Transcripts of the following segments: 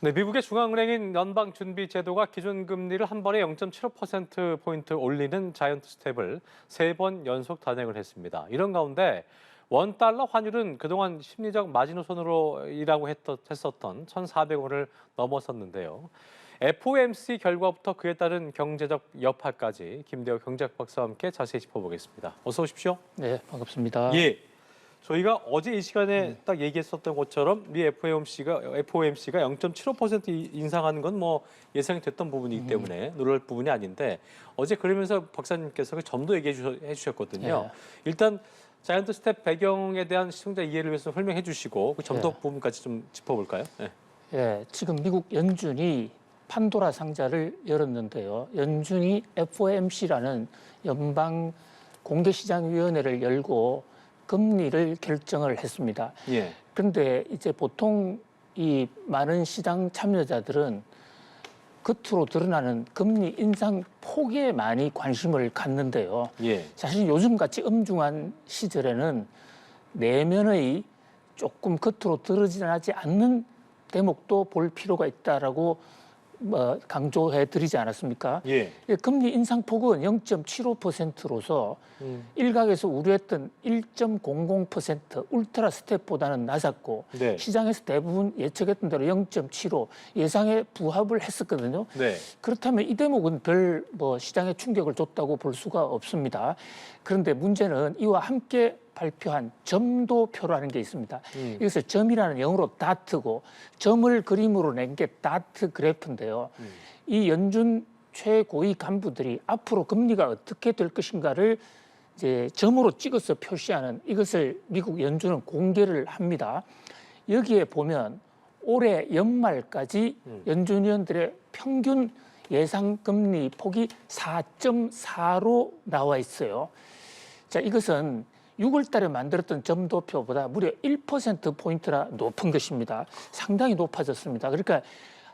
네, 미국의 중앙은행인 연방준비제도가 기준금리를 한 번에 0.75%포인트 올리는 자이언트 스텝을 3번 연속 단행을 했습니다. 이런 가운데 원달러 환율은 그동안 심리적 마지노선으로이라고 했었던 1,400원을 넘어섰는데요. FOMC 결과부터 그에 따른 경제적 여파까지 김대호 경제학 박사와 함께 자세히 짚어보겠습니다. 어서 오십시오. 네, 반갑습니다. 예. 저희가 어제 이 시간에 딱 얘기했었던 것처럼 미 FOMC가 0.75% 인상하는 건 뭐 예상이 됐던 부분이기 때문에 놀랄 부분이 아닌데 어제 그러면서 박사님께서 그 점도 얘기해 주셨거든요. 네. 일단 자이언트 스텝 배경에 대한 시청자 이해를 위해서 설명해 주시고 그 점도 네. 부분까지 좀 짚어볼까요? 네. 예, 지금 미국 연준이 판도라 상자를 열었는데요. 연준이 FOMC라는 연방 공개시장위원회를 열고 금리를 결정을 했습니다. 예. 그런데 이제 보통 이 많은 시장 참여자들은 겉으로 드러나는 금리 인상 폭에 많이 관심을 갖는데요. 예. 사실 요즘같이 엄중한 시절에는 내면의 조금 겉으로 드러나지 않는 대목도 볼 필요가 있다라고 강조해 드리지 않았습니까? 예. 금리 인상폭은 0.75%로서 일각에서 우려했던 1.00% 울트라 스텝보다는 낮았고 네. 시장에서 대부분 예측했던 대로 0.75 예상에 부합을 했었거든요. 네. 그렇다면 이 대목은 별 시장에 충격을 줬다고 볼 수가 없습니다. 그런데 문제는 이와 함께 발표한 점도표라는 게 있습니다. 이것을 점이라는 영어로 다트고 점을 그림으로 낸 게 다트 그래프인데요. 이 연준 최고위 간부들이 앞으로 금리가 어떻게 될 것인가를 이제 점으로 찍어서 표시하는 이것을 미국 연준은 공개를 합니다. 여기에 보면 올해 연말까지 연준 위원들의 평균 예상 금리 폭이 4.4로 나와 있어요. 자, 이것은 6월 달에 만들었던 점도표보다 무려 1%포인트나 높은 것입니다. 상당히 높아졌습니다. 그러니까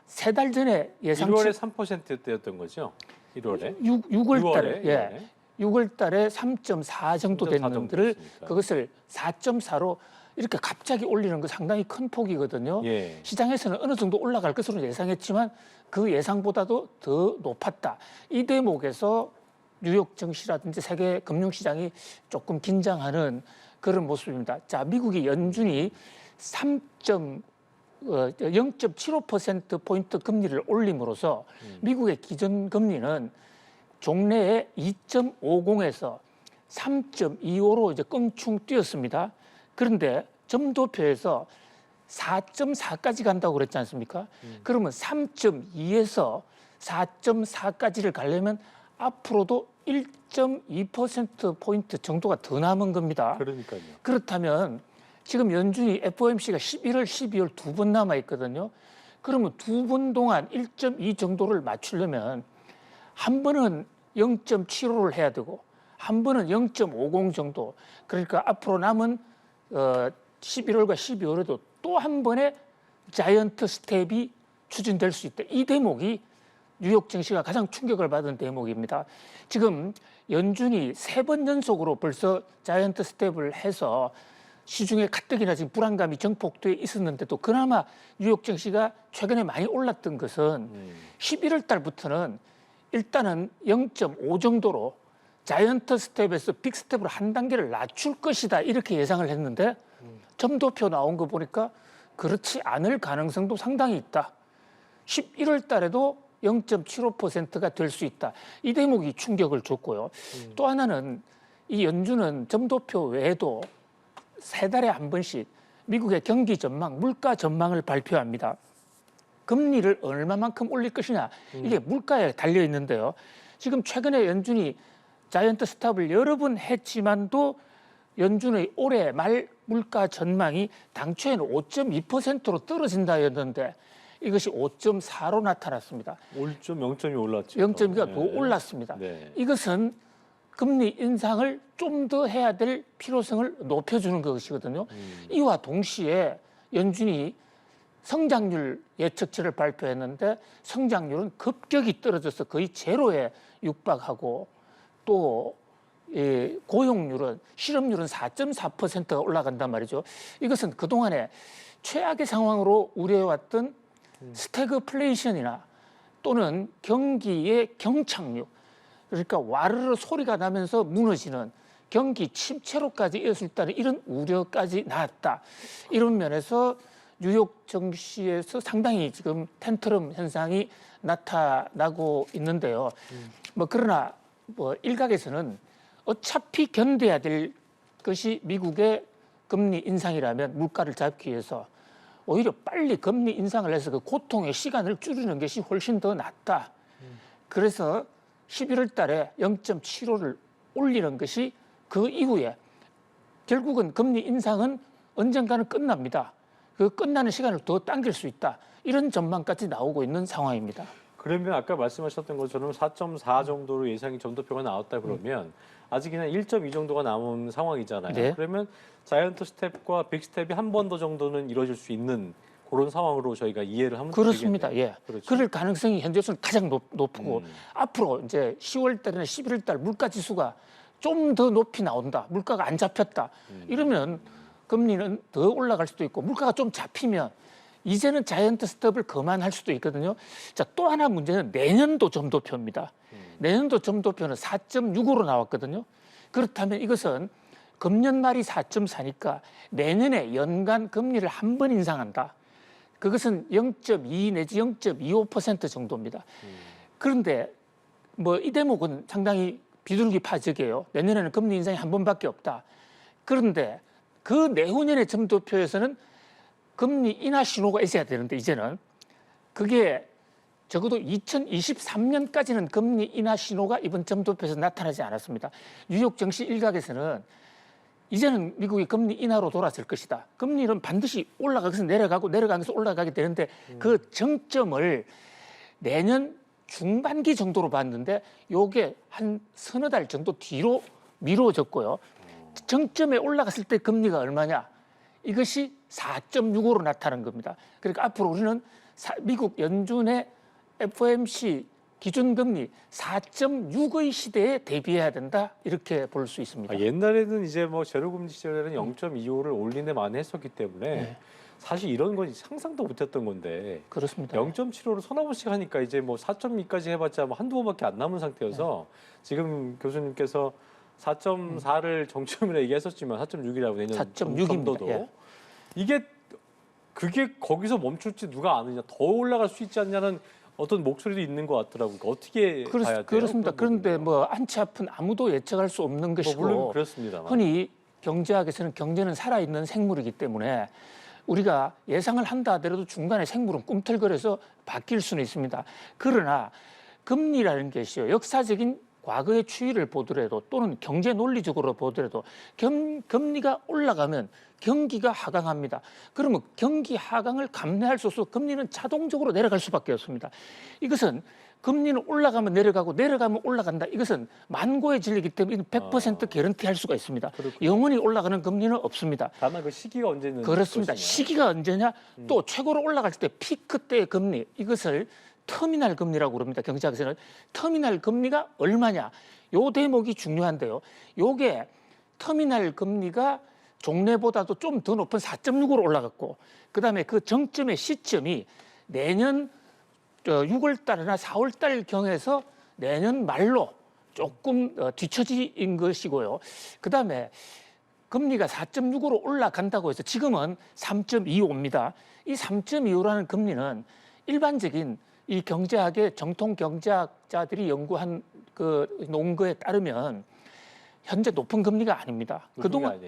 3달 전에 예상치 1월에 3%대였던 거죠? 1월에? 6월 달에 6월에? 예. 6월 달에 3.4 정도 3.4 됐는데를 됐으니까. 그것을 4.4로 이렇게 갑자기 올리는 거 상당히 큰 폭이거든요. 예. 시장에서는 어느 정도 올라갈 것으로 예상했지만 그 예상보다도 더 높았다. 이 대목에서 뉴욕 증시라든지 세계 금융시장이 조금 긴장하는 그런 모습입니다. 자, 미국이 연준이 0.75%포인트 금리를 올림으로써 미국의 기준금리는 종래에 2.50에서 3.25로 이제 껑충 뛰었습니다. 그런데 점도표에서 4.4까지 간다고 그랬지 않습니까? 그러면 3.2에서 4.4까지를 가려면 앞으로도 1.2%포인트 정도가 더 남은 겁니다. 그러니까요. 그렇다면 지금 연준이 FOMC가 11월, 12월 2번 남아 있거든요. 그러면 2번 동안 1.2 정도를 맞추려면 한 번은 0.75를 해야 되고 한 번은 0.50 정도. 그러니까 앞으로 남은 11월과 12월에도 또 한 번의 자이언트 스텝이 추진될 수 있다. 이 대목이 뉴욕 증시가 가장 충격을 받은 대목입니다. 지금 연준이 3번 연속으로 벌써 자이언트 스텝을 해서 시중에 가뜩이나 지금 불안감이 증폭돼 있었는데도 그나마 뉴욕 증시가 최근에 많이 올랐던 것은 11월 달부터는 일단은 0.5 정도로 자이언트 스텝에서 빅 스텝으로 한 단계를 낮출 것이다 이렇게 예상을 했는데 점도표 나온 거 보니까 그렇지 않을 가능성도 상당히 있다. 11월 달에도 0.75%가 될 수 있다. 이 대목이 충격을 줬고요. 또 하나는 이 연준은 점도표 외에도 3달에 한 번씩 미국의 경기 전망, 물가 전망을 발표합니다. 금리를 얼마만큼 올릴 것이냐 이게 물가에 달려 있는데요. 지금 최근에 연준이 자이언트 스탑을 여러 번 했지만도 연준의 올해 말 물가 전망이 당초에는 5.2%로 떨어진다였는데 이것이 5.4로 나타났습니다. 0.2 올랐죠. 0.2가 더 올랐습니다. 네. 이것은 금리 인상을 좀 더 해야 될 필요성을 높여주는 것이거든요. 이와 동시에 연준이 성장률 예측치를 발표했는데 성장률은 급격히 떨어져서 거의 제로에 육박하고 또 고용률은 실업률은 4.4%가 올라간단 말이죠. 이것은 그동안에 최악의 상황으로 우려해왔던 스태그플레이션이나 또는 경기의 경착륙, 그러니까 와르르 소리가 나면서 무너지는 경기 침체로까지 이어질 수 있다는 이런 우려까지 나왔다. 이런 면에서 뉴욕 증시에서 상당히 지금 텐트럼 현상이 나타나고 있는데요. 뭐 그러나 뭐 일각에서는 어차피 견뎌야 될 것이 미국의 금리 인상이라면 물가를 잡기 위해서 오히려 빨리 금리 인상을 해서 그 고통의 시간을 줄이는 것이 훨씬 더 낫다. 그래서 11월 달에 0.75를 올리는 것이 그 이후에 결국은 금리 인상은 언젠가는 끝납니다. 그 끝나는 시간을 더 당길 수 있다. 이런 전망까지 나오고 있는 상황입니다. 그러면 아까 말씀하셨던 것처럼 4.4 정도로 예상이 점도표가 나왔다 그러면 아직 그냥 1.2 정도가 남은 상황이잖아요. 네. 그러면 자이언트 스텝과 빅 스텝이 한 번 더 정도는 이루어질 수 있는 그런 상황으로 저희가 이해를 하면 그렇습니다. 되겠네요. 예. 그렇죠. 그럴 가능성이 현재로서는 가장 높고 앞으로 이제 10월 달이나 11월 달 물가 지수가 좀 더 높이 나온다. 물가가 안 잡혔다. 이러면 금리는 더 올라갈 수도 있고 물가가 좀 잡히면 이제는 자이언트 스텝을 그만할 수도 있거든요. 자, 또 하나 문제는 내년도 점도표입니다. 내년도 점도표는 4.65로 나왔거든요. 그렇다면 이것은 금년 말이 4.4니까 내년에 연간 금리를 한 번 인상한다. 그것은 0.2 내지 0.25% 정도입니다. 그런데 뭐 이 대목은 상당히 비둘기파적이에요. 내년에는 금리 인상이 한 번밖에 없다. 그런데 그 내후년의 점도표에서는 금리 인하 신호가 있어야 되는데 이제는 그게 적어도 2023년까지는 금리 인하 신호가 이번 점도표에서 나타나지 않았습니다. 뉴욕 증시 일각에서는 이제는 미국이 금리 인하로 돌아설 것이다. 금리는 반드시 올라가서 내려가고 내려가면서 올라가게 되는데 그 정점을 내년 중반기 정도로 봤는데 요게 한 서너 달 정도 뒤로 미뤄졌고요. 정점에 올라갔을 때 금리가 얼마냐? 이것이 4.65로 나타난 겁니다. 그러니까 앞으로 우리는 미국 연준의 FOMC 기준금리 4.6의 시대에 대비해야 된다 이렇게 볼 수 있습니다. 옛날에는 이제 뭐 제로금리 시절에는 0.25를 올리네 마네 했었기 때문에 네. 사실 이런 건 상상도 못했던 건데 그렇습니다. 0.75를 서너 번씩 하니까 이제 뭐 4.2까지 해봤자 뭐 한두 번밖에 안 남은 상태여서 지금 교수님께서 4.4를 정점이라 얘기했었지만 4.6이라고 내년 4.6입니다. 점도도 예. 이게 그게 거기서 멈출지 누가 아느냐 더 올라갈 수 있지 않냐는 어떤 목소리도 있는 것 같더라고요. 그러니까 어떻게 봐야 돼요? 그렇습니다. 그런 그런데 부분은요? 뭐 안치 앞은 아무도 예측할 수 없는 뭐 것이고 물론 그렇습니다만 흔히 경제학에서는 경제는 살아있는 생물이기 때문에 우리가 예상을 한다 하더라도 중간에 생물은 꿈틀거려서 바뀔 수는 있습니다. 그러나 금리라는 것이요. 역사적인 과거의 추이를 보더라도 또는 경제 논리적으로 보더라도 금리가 올라가면 경기가 하강합니다. 그러면 경기 하강을 감내할 수 없어 금리는 자동적으로 내려갈 수밖에 없습니다. 이것은 금리는 올라가면 내려가고 내려가면 올라간다. 이것은 만고의 진리이기 때문에 100% 개런티할 수가 있습니다. 그렇군요. 영원히 올라가는 금리는 없습니다. 다만 그 시기가 언제는 그렇습니다. 것이냐. 시기가 언제냐? 또 최고로 올라갈 때 피크 때의 금리 이것을 터미널 금리라고 그럽니다. 경제학에서는 터미널 금리가 얼마냐? 요 대목이 중요한데요. 요게 터미널 금리가 종래보다도 좀 더 높은 4.6으로 올라갔고 그다음에 그 정점의 시점이 내년 6월 달이나 4월 달 경에서 내년 말로 조금 뒤처진 것이고요. 그다음에 금리가 4.6으로 올라간다고 해서 지금은 3.25입니다. 이 3.25라는 금리는 일반적인 이 경제학의 정통 경제학자들이 연구한 그 논거에 따르면 현재 높은 금리가 아닙니다. 그동안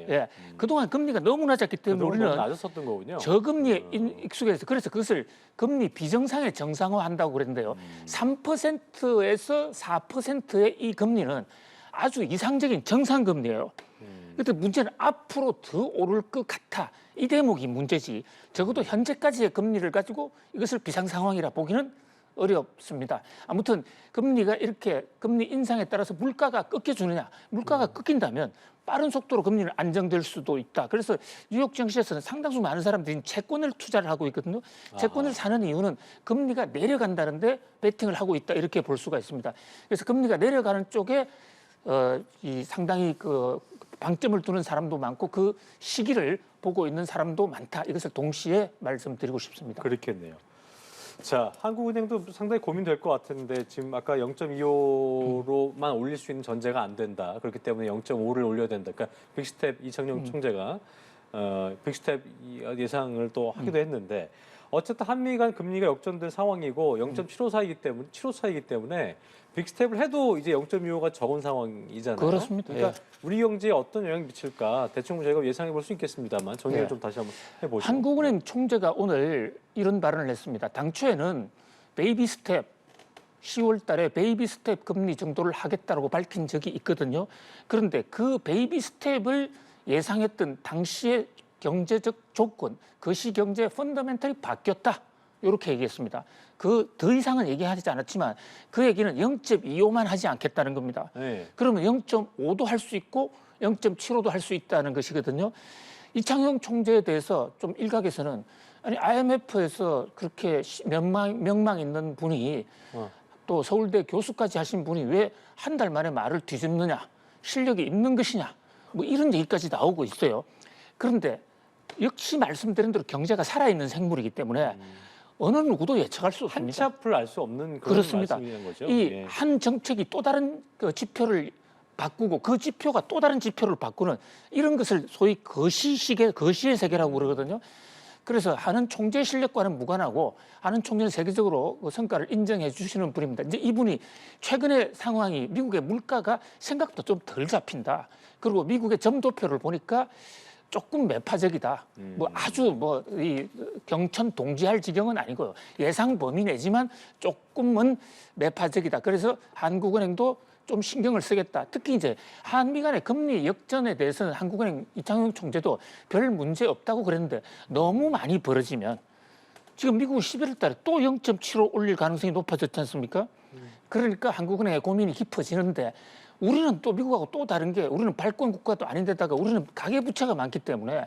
그동안 금리가 너무 낮았기 때문에 그동안 우리는 너무 낮았었던 거군요. 저금리에 익숙해서 그래서 그것을 금리 비정상의 정상화한다고 그랬는데요. 3%에서 4%의 이 금리는 아주 이상적인 정상 금리예요. 그런데 문제는 앞으로 더 오를 것 같아. 이 대목이 문제지. 적어도 현재까지의 금리를 가지고 이것을 비상 상황이라 보기는 어렵습니다. 아무튼 금리가 이렇게 금리 인상에 따라서 물가가 꺾여주느냐. 물가가 꺾인다면 빠른 속도로 금리는 안정될 수도 있다. 그래서 뉴욕 증시에서는 상당수 많은 사람들이 채권을 투자를 하고 있거든요. 채권을 사는 이유는 금리가 내려간다는데 베팅을 하고 있다. 이렇게 볼 수가 있습니다. 그래서 금리가 내려가는 쪽에 이 상당히 그 방점을 두는 사람도 많고 그 시기를 보고 있는 사람도 많다. 이것을 동시에 말씀드리고 싶습니다. 그렇겠네요. 자, 한국은행도 상당히 고민될 것 같은데 지금 아까 0.25로만 올릴 수 있는 전제가 안 된다. 그렇기 때문에 0.5를 올려야 된다. 그러니까 빅스텝 이창용 총재가 빅스텝 예상을 또 하기도 했는데 어쨌든 한미 간 금리가 역전된 상황이고 0.75이기 때문에 빅스텝을 해도 이제 0.25가 적은 상황이잖아요. 그렇습니다. 그러니까 예. 우리 경제에 어떤 영향을 미칠까 대충 저희가 예상해 볼 수 있겠습니다만 정리를 예. 좀 다시 한번 해보죠. 한국은행 총재가 오늘 이런 발언을 했습니다. 당초에는 베이비 스텝 10월 달에 베이비 스텝 금리 정도를 하겠다고 밝힌 적이 있거든요. 그런데 그 베이비 스텝을 예상했던 당시의 경제적 조건, 거시 경제 펀더멘털이 바뀌었다. 이렇게 얘기했습니다. 그 더 이상은 얘기하지 않았지만 그 얘기는 0.25만 하지 않겠다는 겁니다. 네. 그러면 0.5도 할 수 있고 0.75도 할 수 있다는 것이거든요. 이창용 총재에 대해서 좀 일각에서는 아니 IMF에서 그렇게 명망 있는 분이 또 서울대 교수까지 하신 분이 왜 한 달 만에 말을 뒤집느냐, 실력이 있는 것이냐, 뭐 이런 얘기까지 나오고 있어요. 그런데 역시 말씀드린 대로 경제가 살아있는 생물이기 때문에 어느 누구도 예측할 수 한 없습니다. 치 앞을 알 수 없는 그런 그렇습니다. 말씀이라는 거죠. 이 한 정책이 또 다른 그 지표를 바꾸고 그 지표가 또 다른 지표를 바꾸는 이런 것을 소위 거시의 세계라고 그러거든요. 그래서 하는 총재 실력과는 무관하고 하는 총재는 세계적으로 그 성과를 인정해 주시는 분입니다. 이제 이분이 최근의 상황이 미국의 물가가 생각보다 좀 덜 잡힌다. 그리고 미국의 점도표를 보니까 조금 매파적이다. 뭐 아주 뭐 이 경천 동지할 지경은 아니고요. 예상 범위 내지만 조금은 매파적이다. 그래서 한국은행도 좀 신경을 쓰겠다. 특히 이제 한미 간의 금리 역전에 대해서는 한국은행 이창용 총재도 별 문제 없다고 그랬는데 너무 많이 벌어지면 지금 미국은 11월 달에 또 0.75 올릴 가능성이 높아졌지 않습니까? 그러니까 한국은행의 고민이 깊어지는데 우리는 또 미국하고 또 다른 게 우리는 발권 국가도 아닌데다가 우리는 가계부채가 많기 때문에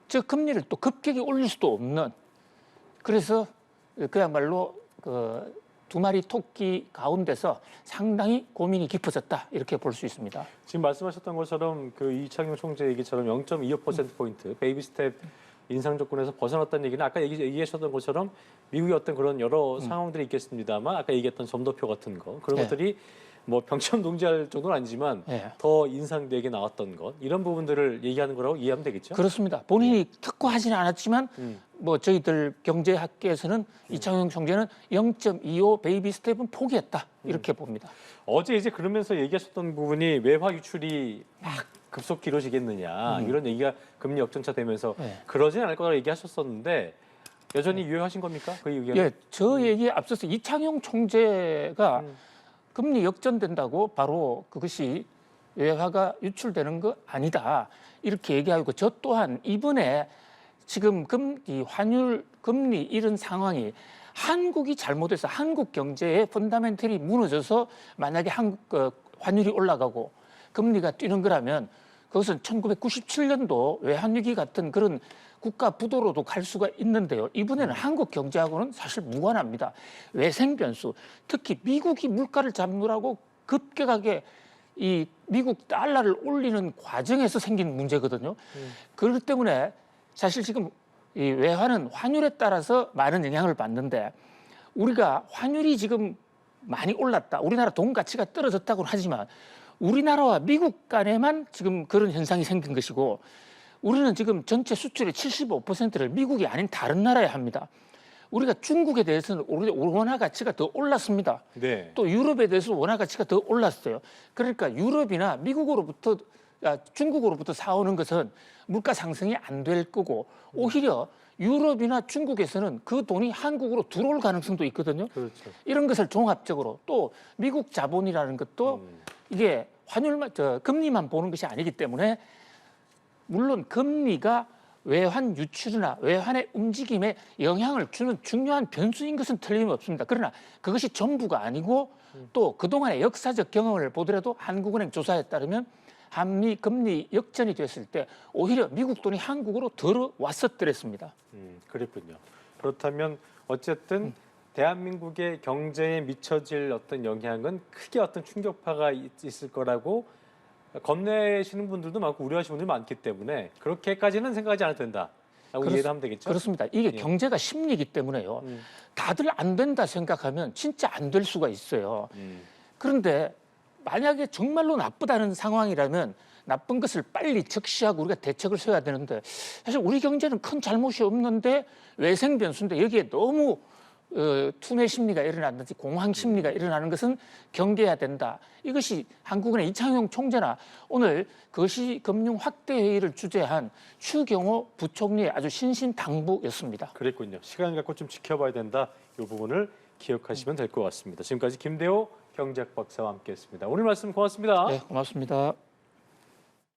즉 금리를 또 급격히 올릴 수도 없는 그래서 그야말로 그 두 마리 토끼 가운데서 상당히 고민이 깊어졌다 이렇게 볼 수 있습니다. 지금 말씀하셨던 것처럼 그 이창용 총재 얘기처럼 0.25%포인트 베이비 스텝 인상 조건에서 벗어났다는 얘기는 아까 얘기하셨던 것처럼 미국의 어떤 그런 여러 상황들이 있겠습니다만 아까 얘기했던 점도표 같은 거 그런 네. 것들이 뭐 병점 동지할 정도는 아니지만 네. 더 인상되게 나왔던 것 이런 부분들을 얘기하는 거라고 이해하면 되겠죠? 그렇습니다. 본인이 특화하지는 않았지만 뭐 저희들 경제학계에서는 이창용 총재는 0.25 베이비 스텝은 포기했다 이렇게 봅니다. 어제 이제 그러면서 얘기하셨던 부분이 외화 유출이 막 급속히 이루어지겠느냐 이런 얘기가 금리 역전차 되면서 네. 그러진 않을 거라고 얘기하셨었는데 여전히 유효하신 겁니까? 그 의견은? 예, 저 얘기에 앞서서 이창용 총재가 금리 역전된다고 바로 그것이 외화가 유출되는 거 아니다 이렇게 얘기하고 저 또한 이번에 지금 이 환율 금리 이런 상황이 한국이 잘못해서 한국 경제의 펀더멘털이 무너져서 만약에 한국 환율이 올라가고 금리가 뛰는 거라면 그것은 1997년도 외환위기 같은 그런 국가 부도로도 갈 수가 있는데요. 이번에는 한국 경제하고는 사실 무관합니다. 외생 변수, 특히 미국이 물가를 잡느라고 급격하게 이 미국 달러를 올리는 과정에서 생긴 문제거든요. 그렇기 때문에 사실 지금 이 외환은 환율에 따라서 많은 영향을 받는데 우리가 환율이 지금 많이 올랐다. 우리나라 돈 가치가 떨어졌다고 하지만 우리나라와 미국 간에만 지금 그런 현상이 생긴 것이고 우리는 지금 전체 수출의 75%를 미국이 아닌 다른 나라에 합니다. 우리가 중국에 대해서는 원화 가치가 더 올랐습니다. 네. 또 유럽에 대해서 원화 가치가 더 올랐어요. 그러니까 유럽이나 미국으로부터 중국으로부터 사오는 것은 물가 상승이 안 될 거고 오히려 유럽이나 중국에서는 그 돈이 한국으로 들어올 가능성도 있거든요. 그렇죠. 이런 것을 종합적으로 또 미국 자본이라는 것도 이게 금리만 보는 것이 아니기 때문에 물론 금리가 외환 유출이나 외환의 움직임에 영향을 주는 중요한 변수인 것은 틀림없습니다. 그러나 그것이 전부가 아니고 또 그동안의 역사적 경험을 보더라도 한국은행 조사에 따르면 한미 금리 역전이 됐을 때 오히려 미국 돈이 한국으로 들어왔었더랬습니다. 그랬군요. 그렇다면 어쨌든 대한민국의 경제에 미쳐질 어떤 영향은 크게 어떤 충격파가 있을 거라고 겁내시는 분들도 많고 우려하시는 분들이 많기 때문에 그렇게까지는 생각하지 않아도 된다. 라고 이해를 하면 되겠죠? 그렇습니다. 이게 예. 경제가 심리이기 때문에요. 다들 안 된다 생각하면 진짜 안 될 수가 있어요. 그런데 만약에 정말로 나쁘다는 상황이라면 나쁜 것을 빨리 적시하고 우리가 대책을 세워야 되는데 사실 우리 경제는 큰 잘못이 없는데 외생 변수인데 여기에 너무 투매 심리가 일어난다든지 공황 심리가 일어나는 것은 경계해야 된다. 이것이 한국은행 이창용 총재나 오늘 거시금융 확대 회의를 주재한 추경호 부총리의 아주 신신당부였습니다. 그랬군요. 시간 갖고 좀 지켜봐야 된다. 이 부분을 기억하시면 될 것 같습니다. 지금까지 김대호 경제학 박사와 함께했습니다. 오늘 말씀 고맙습니다. 네, 고맙습니다.